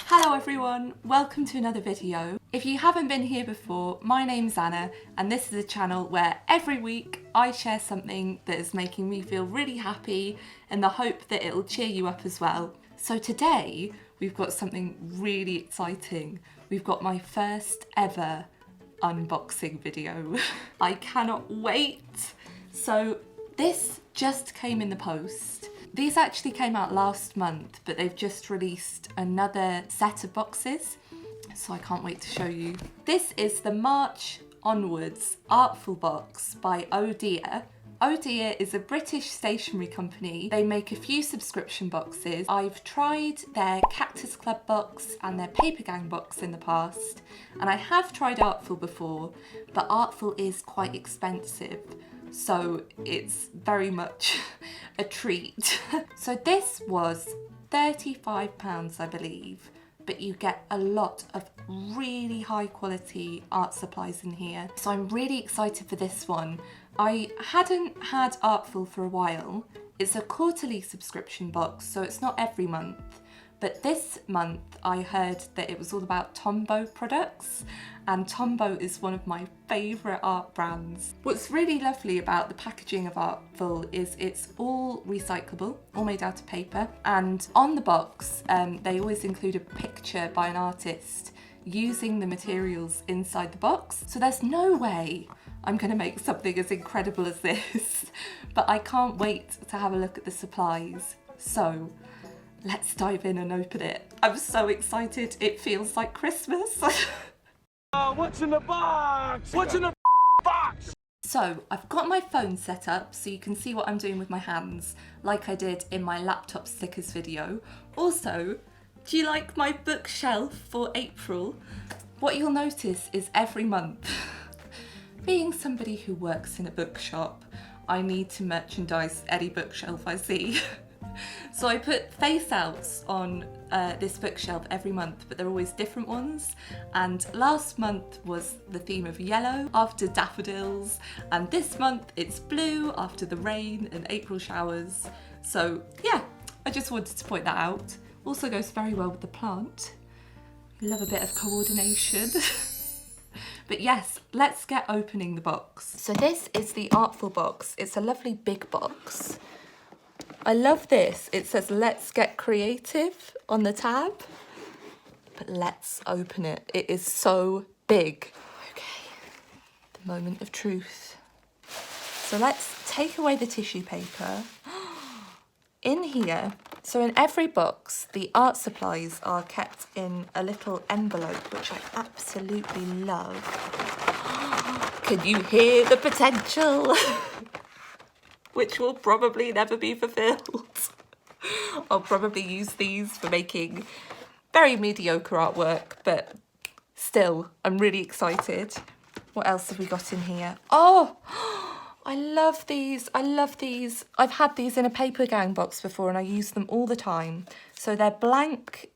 Hello everyone, welcome to another video. If you haven't been here before, my name's Anna and this is a channel where every week I share something that is making me feel really happy in the hope that it'll cheer you up as well. So today we've got something really exciting. We've got my first ever unboxing video. I cannot wait. So this just came in the post. These actually came out last month, but they've just released another set of boxes, so I can't wait to show you. This is the March Onwards Artful box by Oh Dear. Oh Dear is a British stationery company. They make a few subscription boxes. I've tried their Cactus Club box and their Paper Gang box in the past, and I have tried Artful before, but Artful is quite expensive. So it's very much a treat. So this was £35, I believe, but you get a lot of really high quality art supplies in here. So I'm really excited for this one. I hadn't had Artful for a while. It's a quarterly subscription box, so it's not every month. But this month I heard that it was all about Tombow products, and Tombow is one of my favourite art brands. What's really lovely about the packaging of Artful is it's all recyclable, all made out of paper, and on the box they always include a picture by an artist using the materials inside the box. So there's no way I'm going to make something as incredible as this, but I can't wait to have a look at the supplies. So let's dive in and open it. I'm so excited, it feels like Christmas. What's in the box? What's in the box? So I've got my phone set up so you can see what I'm doing with my hands, like I did in my laptop stickers video. Also, do you like my bookshelf for April? What you'll notice is every month, being somebody who works in a bookshop, I need to merchandise any bookshelf I see. So I put face outs on this bookshelf every month, but they're always different ones. And last month was the theme of yellow after daffodils, and this month it's blue after the rain and April showers. So yeah, I just wanted to point that out. Also goes very well with the plant. Love a bit of coordination. But yes, let's get opening the box. So this is the Artful box. It's a lovely big box. I love this. It says let's get creative on the tab, but let's open it. It is so big. Okay, the moment of truth. So let's take away the tissue paper. In here, so in every box, the art supplies are kept in a little envelope, which I absolutely love. Can you hear the potential? Which will probably never be fulfilled. I'll probably use these for making very mediocre artwork, but still, I'm really excited. What else have we got in here? Oh, I love these. I love these. I've had these in a Paper Gang box before and I use them all the time. So they're blank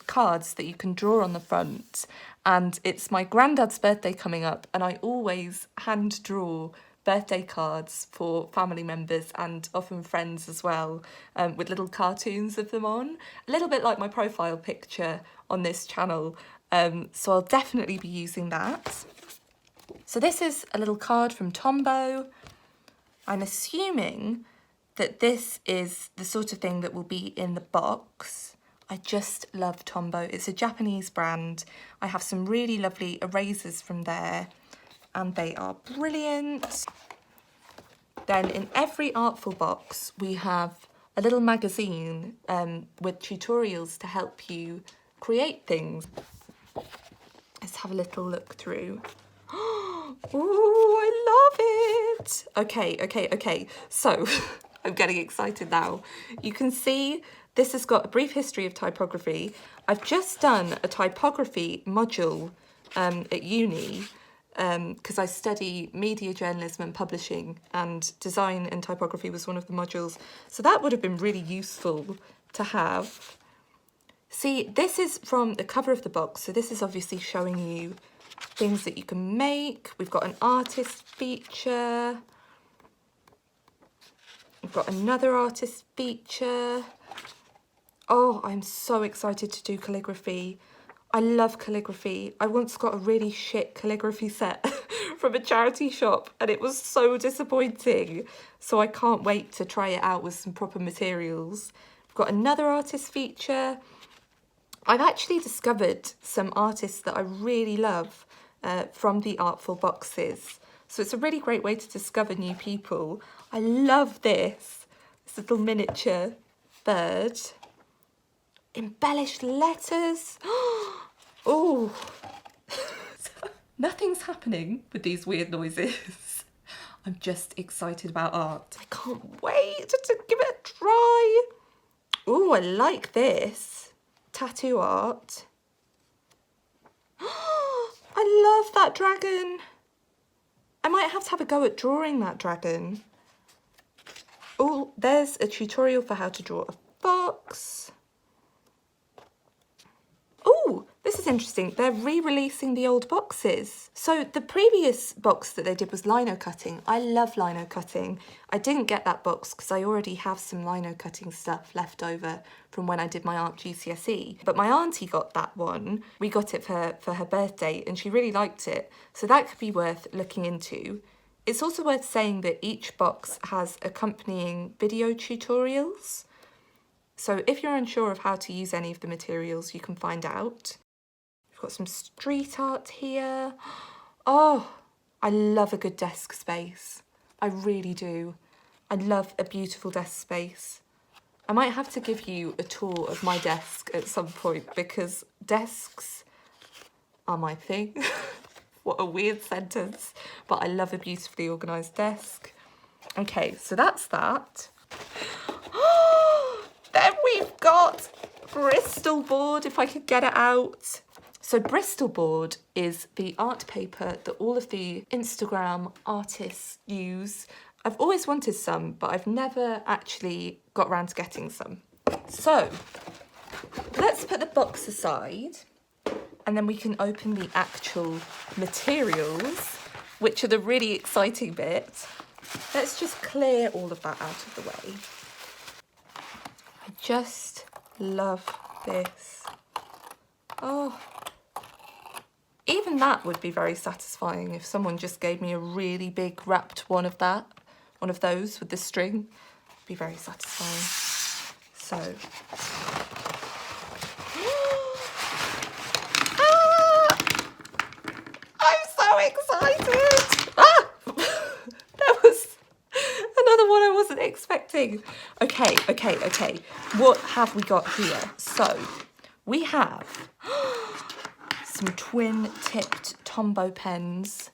cards that you can draw on the front, and it's my granddad's birthday coming up and I always hand draw birthday cards for family members and often friends as well, with little cartoons of them on, a little bit like my profile picture on this channel, so I'll definitely be using that. So this is a little card from Tombow. I'm assuming that this is the sort of thing that will be in the box. I just love Tombow. It's a Japanese brand. I have some really lovely erasers from there, and they are brilliant. Then in every Artful box we have a little magazine with tutorials to help you create things. Let's have a little look through. Oh, I love it! Okay, so I'm getting excited now. You can see this has got a brief history of typography. I've just done a typography module at uni, because I study media journalism and publishing, and design and typography was one of the modules. So that would have been really useful to have. See, this is from the cover of the box. So this is obviously showing you things that you can make. We've got an artist feature. We've got another artist feature. Oh, I'm so excited to do calligraphy. I love calligraphy. I once got a really shit calligraphy set from a charity shop and it was so disappointing. So I can't wait to try it out with some proper materials. I've got another artist feature. I've actually discovered some artists that I really love from the Artful boxes. So it's a really great way to discover new people. I love this little miniature bird. Embellished letters. Oh, nothing's happening with these weird noises. I'm just excited about art. I can't wait to give it a try. Oh, I like this. Tattoo art. I love that dragon. I might have to have a go at drawing that dragon. Oh, there's a tutorial for how to draw a fox. Oh, this is interesting. They're re-releasing the old boxes. So the previous box that they did was lino cutting. I love lino cutting. I didn't get that box because I already have some lino cutting stuff left over from when I did my art GCSE. But my auntie got that one. We got it for her birthday and she really liked it. So that could be worth looking into. It's also worth saying that each box has accompanying video tutorials. So if you're unsure of how to use any of the materials, you can find out. We've got some street art here. Oh, I love a good desk space. I really do. I love a beautiful desk space. I might have to give you a tour of my desk at some point because desks are my thing. What a weird sentence, but I love a beautifully organised desk. Okay, so that's that. Then we've got Bristol board, if I could get it out. So Bristol board is the art paper that all of the Instagram artists use. I've always wanted some, but I've never actually got around to getting some. So let's put the box aside and then we can open the actual materials, which are the really exciting bit. Let's just clear all of that out of the way. I just love this. Oh, even that would be very satisfying if someone just gave me a really big wrapped one of those with the string. It'd be very satisfying. So, I'm so excited. That was another one I wasn't expecting. Okay. What have we got here? So we have some twin-tipped Tombow pens.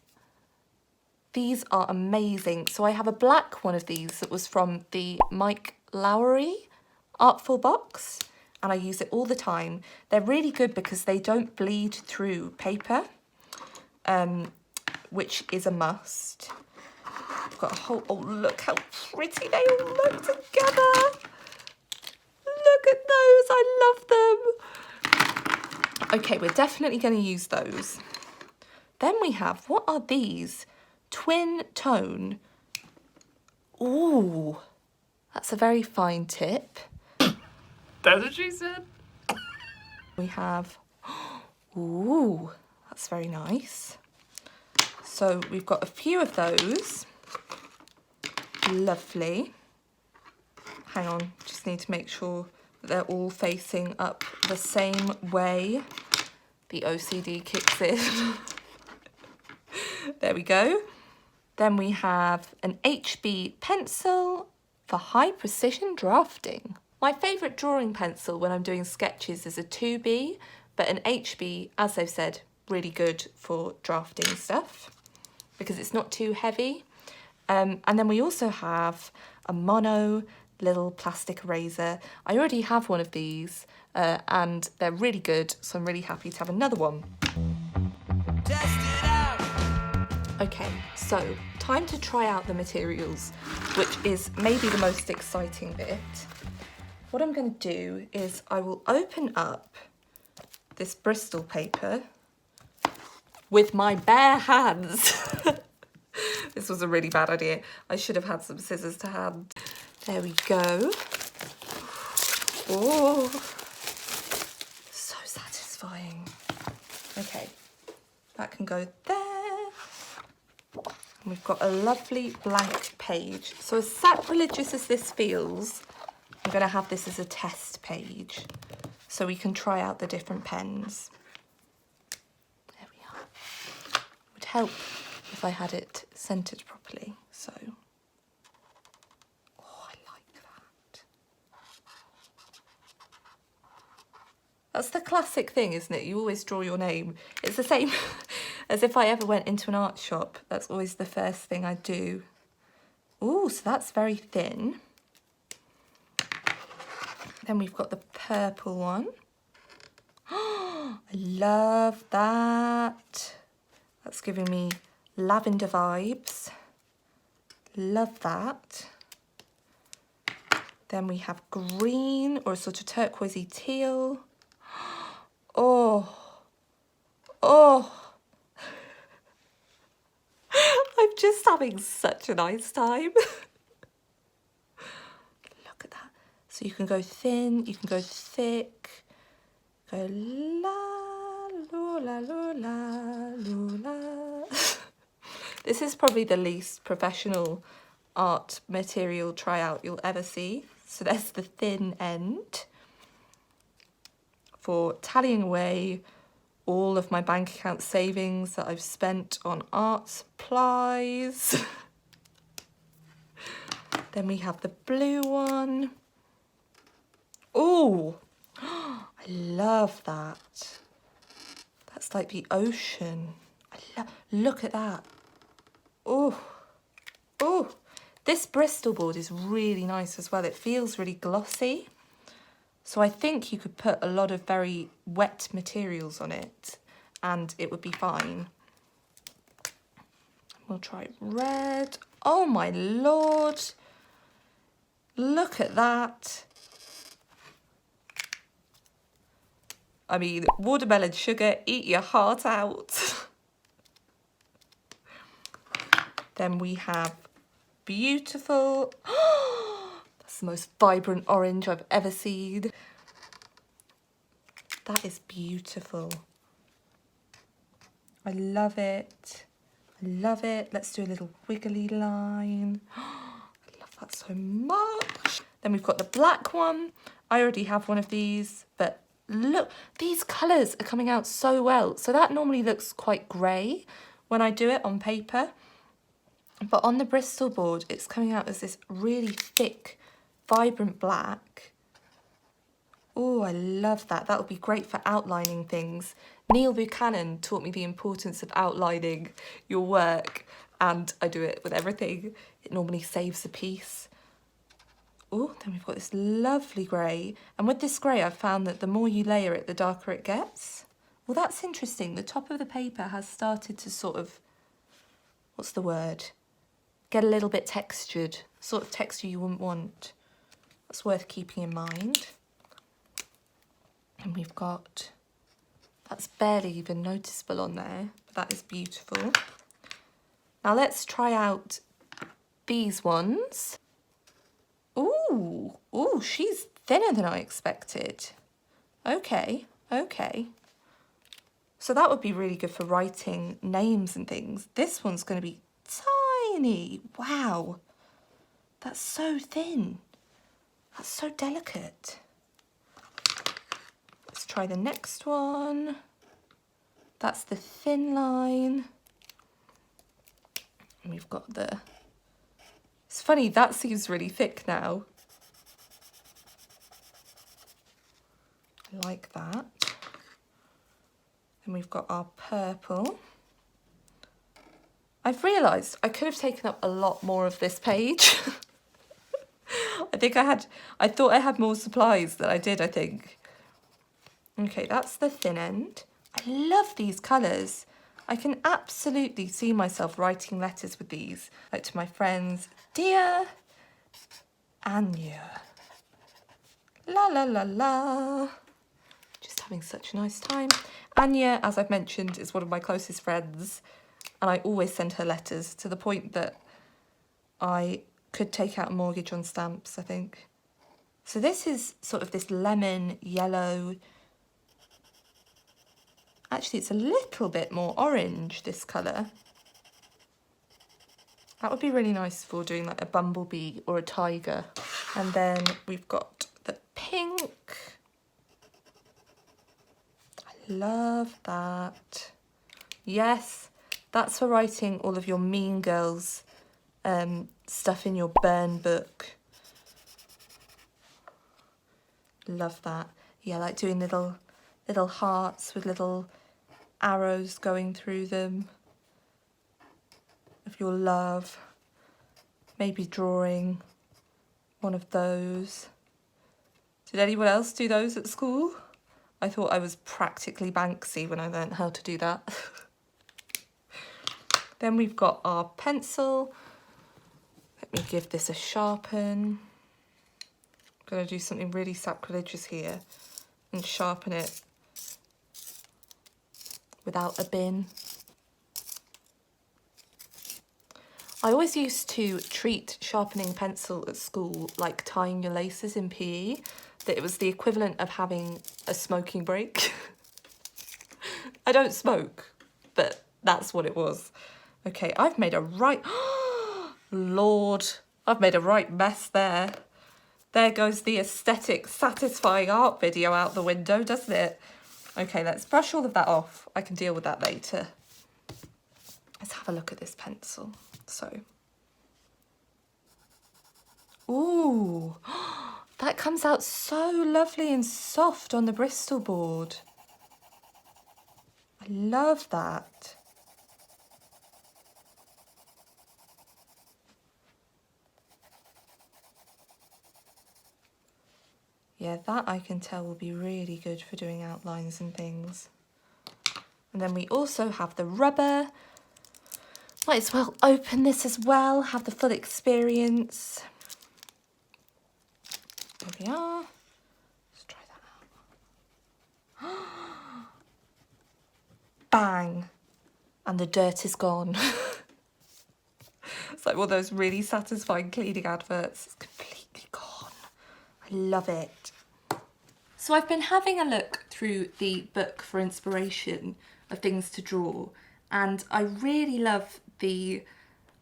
These are amazing. So I have a black one of these that was from the Mike Lowry Artful box, and I use it all the time. They're really good because they don't bleed through paper, which is a must. I've got a whole, oh look how pretty they all look together. Look at those, I love them. Okay, we're definitely going to use those. Then we have, what are these? Twin tone. Ooh, that's a very fine tip. That's what she said. We have, ooh, that's very nice. So we've got a few of those. Lovely. Hang on, just need to make sure that they're all facing up the same way. The OCD kicks in. There we go. Then we have an HB pencil for high precision drafting. My favourite drawing pencil when I'm doing sketches is a 2B, but an HB, as they've said, really good for drafting stuff because it's not too heavy. And then we also have a mono little plastic eraser. I already have one of these and they're really good, so I'm really happy to have another one. Test it out. Okay, so time to try out the materials, which is maybe the most exciting bit. What I'm going to do is I will open up this Bristol paper with my bare hands. This was a really bad idea. I should have had some scissors to hand. There we go. Oh, so satisfying. Okay, that can go there. And we've got a lovely blank page. So as sacrilegious as this feels, I'm going to have this as a test page so we can try out the different pens. There we are. It would help if I had it centred properly. So, oh, I like that. That's the classic thing, isn't it? You always draw your name. It's the same as if I ever went into an art shop. That's always the first thing I do. Ooh, so that's very thin. Then we've got the purple one. Oh, I love that. That's giving me lavender vibes. Love that. Then we have green or a sort of turquoisey teal. Oh, oh. I'm just having such a nice time. Look at that. So you can go thin, you can go thick, go la, la, la, la, la, la. This is probably the least professional art material tryout you'll ever see. So there's the thin end for tallying away all of my bank account savings that I've spent on art supplies. Then we have the blue one. Oh, I love that. That's like the ocean. Look at that. Oh, oh. This Bristol board is really nice as well. It feels really glossy. So I think you could put a lot of very wet materials on it and it would be fine. We'll try red. Oh my Lord. Look at that. I mean, watermelon sugar, eat your heart out. Then we have beautiful. That's the most vibrant orange I've ever seen. That is beautiful. I love it. I love it. Let's do a little wiggly line. I love that so much. Then we've got the black one. I already have one of these, but look, these colours are coming out so well. So that normally looks quite grey when I do it on paper. But on the Bristol board, it's coming out as this really thick, vibrant black. Oh, I love that. That would be great for outlining things. Neil Buchanan taught me the importance of outlining your work, and I do it with everything. It normally saves a piece. Oh, then we've got this lovely grey. And with this grey, I've found that the more you layer it, the darker it gets. Well, that's interesting. The top of the paper has started to sort of, what's the word? Get a little bit textured, sort of texture you wouldn't want. That's worth keeping in mind. And we've got, that's barely even noticeable on there, but that is beautiful. Now let's try out these ones. Ooh, ooh, she's thinner than I expected. Okay, okay. So that would be really good for writing names and things. This one's going to be tiny. Wow, that's so thin. That's so delicate. Let's try the next one. That's the thin line. And we've got the... It's funny, that seems really thick now. I like that. And we've got our purple. I've realised I could have taken up a lot more of this page. I thought I had more supplies than I did, I think. Okay, that's the thin end. I love these colours. I can absolutely see myself writing letters with these, like to my friends. Dear Anya. La la la la. Just having such a nice time. Anya, as I've mentioned, is one of my closest friends, and I always send her letters to the point that I could take out a mortgage on stamps, I think. So this is sort of this lemon yellow. Actually, it's a little bit more orange, this colour. That would be really nice for doing like a bumblebee or a tiger. And then we've got the pink. I love that. Yes, that's for writing all of your Mean Girls stuff in your burn book. Love that. Yeah, like doing little hearts with little arrows going through them of your love. Maybe drawing one of those. Did anyone else do those at school? I thought I was practically Banksy when I learned how to do that. Then we've got our pencil. Let me give this a sharpen. I'm going to do something really sacrilegious here and sharpen it without a bin. I always used to treat sharpening pencil at school like tying your laces in PE, that it was the equivalent of having a smoking break. I don't smoke, but that's what it was. Okay, I've made a right... Lord, I've made a right mess there. There goes the aesthetic, satisfying art video out the window, doesn't it? Okay, let's brush all of that off. I can deal with that later. Let's have a look at this pencil. So, ooh, that comes out so lovely and soft on the Bristol board. I love that. Yeah, that I can tell will be really good for doing outlines and things. And then we also have the rubber. Might as well open this as well, have the full experience. There we are. Let's try that out. Bang! And the dirt is gone. It's like one of those really satisfying cleaning adverts. It's completely gone. I love it. So I've been having a look through the book for inspiration of things to draw, and I really love the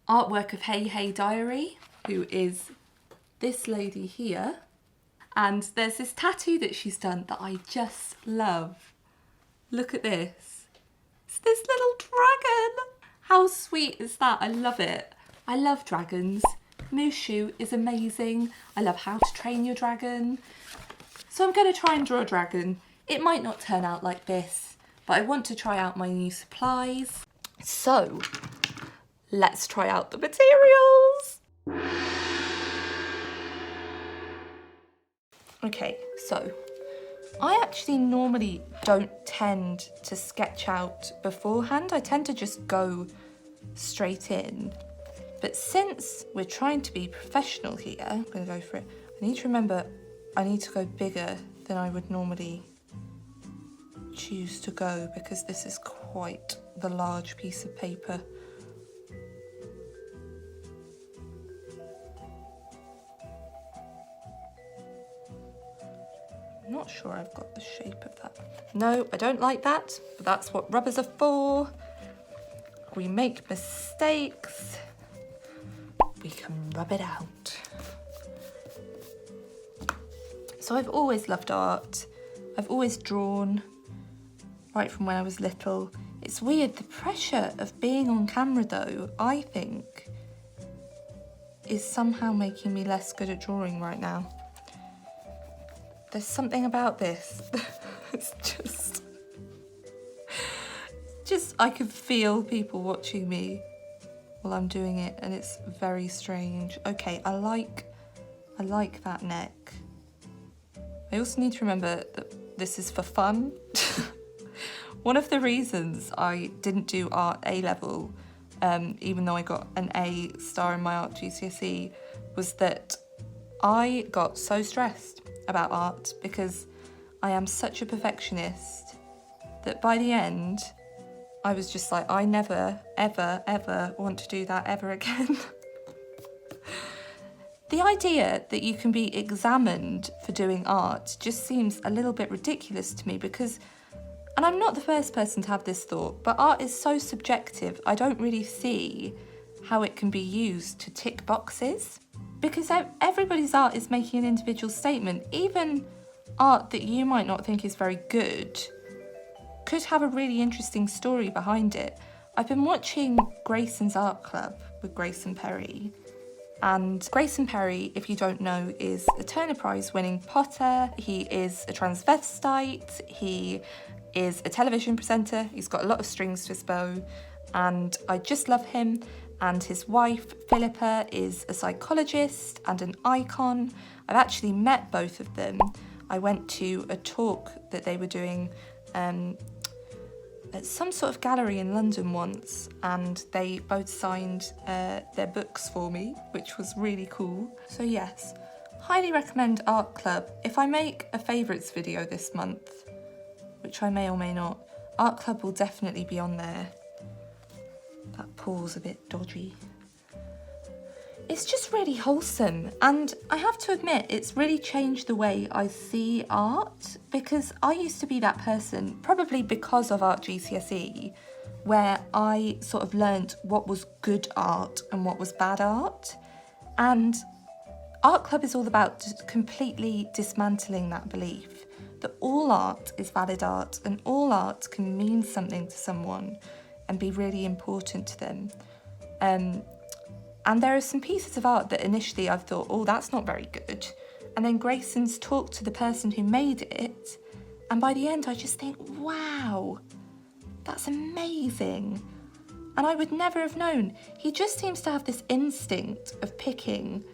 artwork of Hey Hey Diary, who is this lady here. And there's this tattoo that she's done that I just love. Look at this. It's this little dragon. How sweet is that? I love it. I love dragons. Mushu is amazing. I love How to Train Your Dragon. So I'm going to try and draw a dragon. It might not turn out like this, but I want to try out my new supplies. So let's try out the materials. Okay, so I actually normally don't tend to sketch out beforehand. I tend to just go straight in. But since we're trying to be professional here, I'm going to go for it. I need to remember I need to go bigger than I would normally choose to go, because this is quite the large piece of paper. I'm not sure I've got the shape of that. No, I don't like that, but that's what rubbers are for. We make mistakes, we can rub it out. So I've always loved art. I've always drawn, right from when I was little. It's weird, the pressure of being on camera though, I think, is somehow making me less good at drawing right now. There's something about this. It's just, I can feel people watching me while I'm doing it, and it's very strange. Okay, I like that neck. I also need to remember that this is for fun. One of the reasons I didn't do art A-level, even though I got an A star in my art GCSE, was that I got so stressed about art because I am such a perfectionist that by the end, I was just like, I never, ever, ever want to do that ever again. The idea that you can be examined for doing art just seems a little bit ridiculous to me because, and I'm not the first person to have this thought, but art is so subjective, I don't really see how it can be used to tick boxes. Because everybody's art is making an individual statement. Even art that you might not think is very good could have a really interesting story behind it. I've been watching Grayson's Art Club with Grayson Perry. And Grayson Perry, if you don't know, is a Turner Prize winning potter. He is a transvestite. He is a television presenter. He's got a lot of strings to his bow. And I just love him. And his wife, Philippa, is a psychologist and an icon. I've actually met both of them. I went to a talk that they were doing at some sort of gallery in London once, and they both signed their books for me, which was really cool. So yes, highly recommend Art Club. If I make a favourites video this month, which I may or may not, Art Club will definitely be on there. That pool's a bit dodgy. It's just really wholesome, and I have to admit it's really changed the way I see art, because I used to be that person, probably because of art GCSE, where I sort of learnt what was good art and what was bad art, and Art Club is all about completely dismantling that belief that all art is valid art and all art can mean something to someone and be really important to them. And there are some pieces of art that initially I've thought, oh, that's not very good. And then Grayson's talked to the person who made it. And by the end, I just think, wow, that's amazing. And I would never have known. He just seems to have this instinct of picking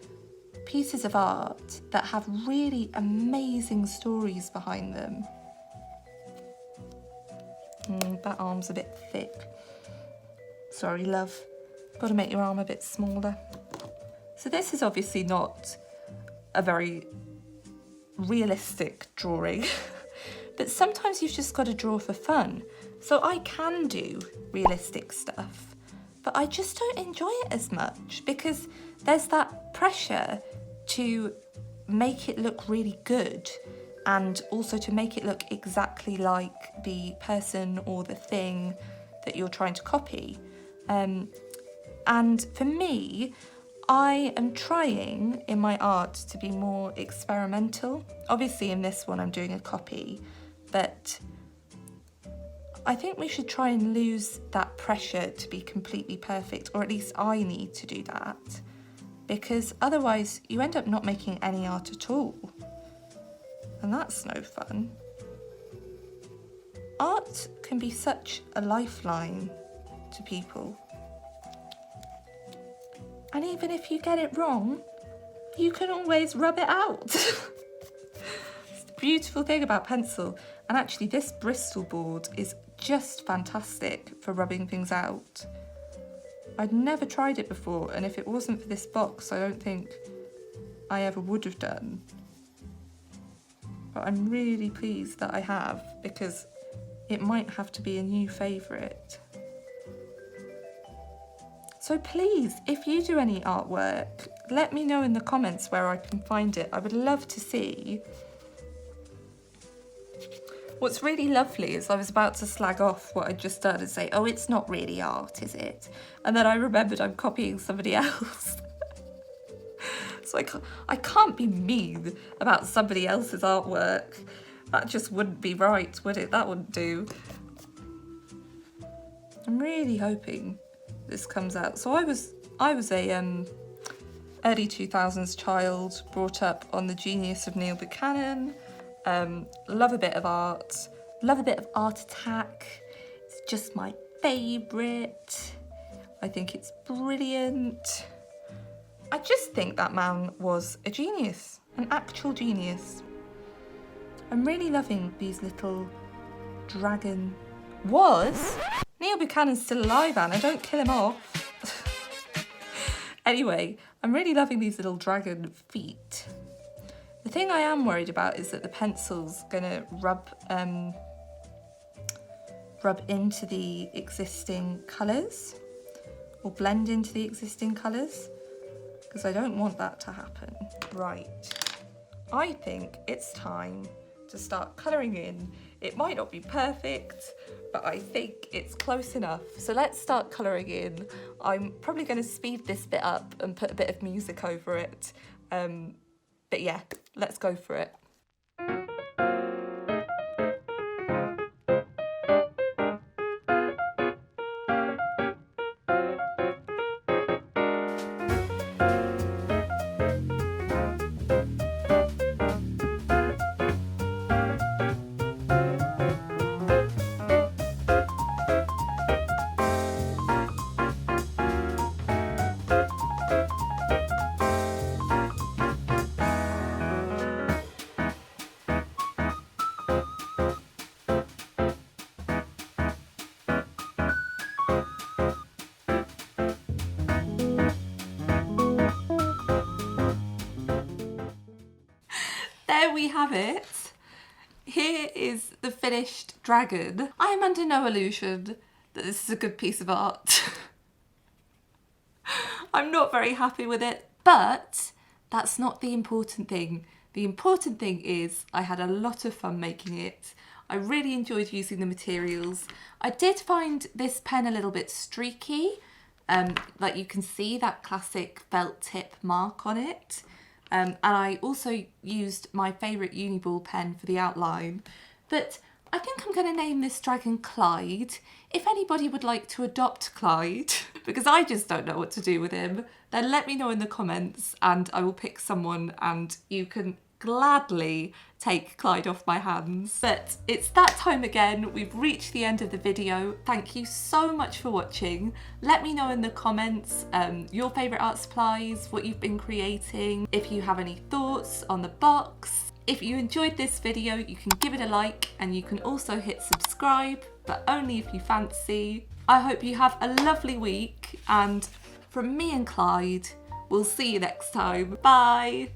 pieces of art that have really amazing stories behind them. That arm's a bit thick. Sorry, love. Got to make your arm a bit smaller. So this is obviously not a very realistic drawing, but sometimes you've just got to draw for fun. So I can do realistic stuff, but I just don't enjoy it as much because there's that pressure to make it look really good and also to make it look exactly like the person or the thing that you're trying to copy. And for me, I am trying in my art to be more experimental. Obviously in this one I'm doing a copy, but I think we should try and lose that pressure to be completely perfect, or at least I need to do that, because otherwise you end up not making any art at all. And that's no fun. Art can be such a lifeline to people. And even if you get it wrong, you can always rub it out. It's the beautiful thing about pencil. And actually this Bristol board is just fantastic for rubbing things out. I'd never tried it before, and if it wasn't for this box, I don't think I ever would have done. But I'm really pleased that I have, because it might have to be a new favourite. So please, if you do any artwork, let me know in the comments where I can find it. I would love to see. What's really lovely is I was about to slag off what I'd just done and say, oh, it's not really art, is it? And then I remembered I'm copying somebody else. So I can't be mean about somebody else's artwork. That just wouldn't be right, would it? That wouldn't do. I'm really hoping this comes out. So I was a early 2000s child, brought up on the genius of Neil Buchanan. Love a bit of art, love a bit of Art Attack. It's just my favourite. I think it's brilliant. I just think that man was a genius, an actual genius. I'm really loving these little dragon... Neil Buchanan's still alive, Anna, don't kill him off. Anyway, I'm really loving these little dragon feet. The thing I am worried about is that the pencil's gonna rub into the existing colours, or blend into the existing colours. because I don't want that to happen. Right, I think it's time to start colouring in. It might not be perfect, but I think it's close enough. So let's start colouring in. I'm probably going to speed this bit up and put a bit of music over it. But yeah, let's go for it. There we have it. Here is the finished dragon. I am under no illusion that this is a good piece of art. I'm not very happy with it, but that's not the important thing. The important thing is I had a lot of fun making it. I really enjoyed using the materials. I did find this pen a little bit streaky. Like you can see that classic felt tip mark on it. And I also used my favourite Uniball pen for the outline. But I think I'm going to name this dragon Clyde. If anybody would like to adopt Clyde, because I just don't know what to do with him, then let me know in the comments and I will pick someone and you can gladly take Clyde off my hands. But it's that time again. We've reached the end of the video. Thank you so much for watching. Let me know in the comments your favourite art supplies, what you've been creating, if you have any thoughts on the box. If you enjoyed this video, you can give it a like and you can also hit subscribe, but only if you fancy. I hope you have a lovely week, and from me and Clyde, we'll see you next time. Bye!